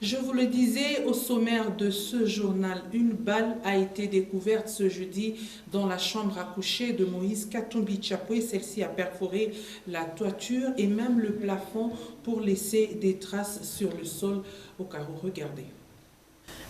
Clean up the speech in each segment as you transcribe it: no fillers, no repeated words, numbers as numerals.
Je vous le disais au sommaire de ce journal, une balle a été découverte ce jeudi dans la chambre à coucher de Moïse Katumbi Tchapoué. Celle-ci a perforé la toiture et même le plafond pour laisser des traces sur le sol au carreau. Regardez.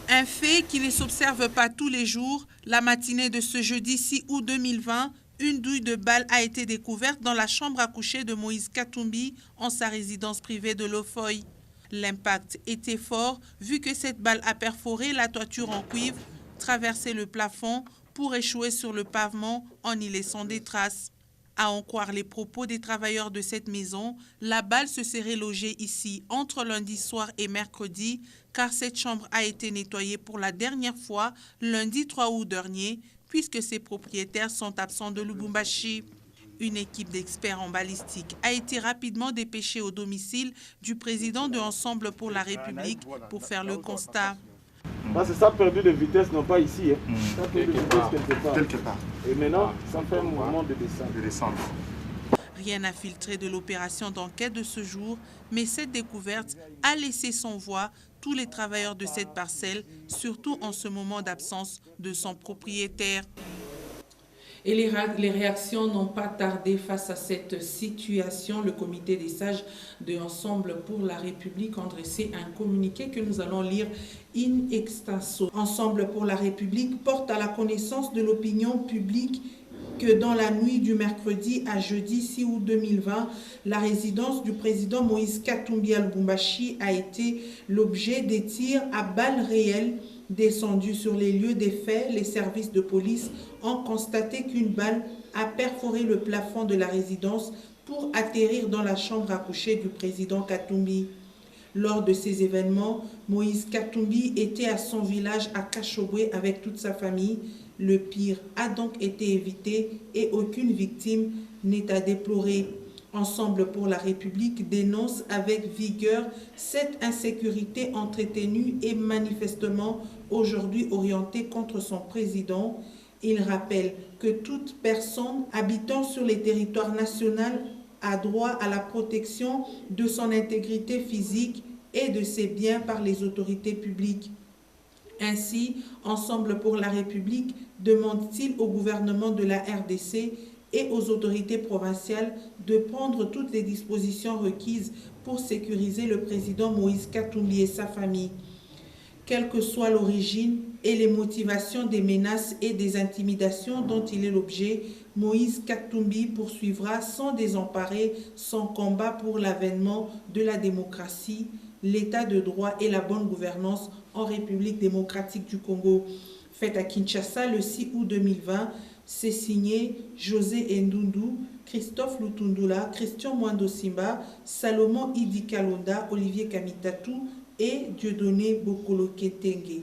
Un fait qui ne s'observe pas tous les jours. La matinée de ce jeudi 6 août 2020, une douille de balle a été découverte dans la chambre à coucher de Moïse Katumbi en sa résidence privée de Lofoy. L'impact était fort vu que cette balle a perforé la toiture en cuivre, traversé le plafond pour échouer sur le pavement en y laissant des traces. À en croire les propos des travailleurs de cette maison, la balle se serait logée ici entre lundi soir et mercredi, car cette chambre a été nettoyée pour la dernière fois lundi 3 août dernier, puisque ses propriétaires sont absents de Lubumbashi. Une équipe d'experts en balistique a été rapidement dépêchée au domicile du président de Ensemble pour la République pour faire le constat. Parce que ça a perdu de vitesse, non pas ici. Ça a perdu de vitesse quelque part. Et maintenant, ça fait un mouvement de descente. Rien n'a filtré de l'opération d'enquête de ce jour, mais cette découverte a laissé sans voix tous les travailleurs de cette parcelle, surtout en ce moment d'absence de son propriétaire. Et les réactions n'ont pas tardé face à cette situation. Le comité des sages de Ensemble pour la République a dressé un communiqué que nous allons lire in extenso. Ensemble pour la République porte à la connaissance de l'opinion publique que dans la nuit du mercredi à jeudi 6 août 2020, la résidence du président Moïse Katumbi à Lubumbashi a été l'objet des tirs à balles réelles. Descendus sur les lieux des faits, les services de police ont constaté qu'une balle a perforé le plafond de la résidence pour atterrir dans la chambre à coucher du président Katumbi. Lors de ces événements, Moïse Katumbi était à son village à Kachobwe avec toute sa famille. Le pire a donc été évité et aucune victime n'est à déplorer. Ensemble pour la République dénonce avec vigueur cette insécurité entretenue et manifestement aujourd'hui orientée contre son président. Il rappelle que toute personne habitant sur les territoires nationaux a droit à la protection de son intégrité physique et de ses biens par les autorités publiques. Ainsi, Ensemble pour la République demande-t-il au gouvernement de la RDC et aux autorités provinciales de prendre toutes les dispositions requises pour sécuriser le président Moïse Katumbi et sa famille. Quelle que soit l'origine et les motivations des menaces et des intimidations dont il est l'objet, Moïse Katumbi poursuivra sans désemparer son combat pour l'avènement de la démocratie, l'état de droit et la bonne gouvernance en République démocratique du Congo. Fête à Kinshasa le 6 août 2020, c'est signé José Ndundu, Christophe Lutundula, Christian Mwando Simba, Salomon Idi Kalonda, Olivier Kamitatou et Dieudonné Bokolo Ketenge.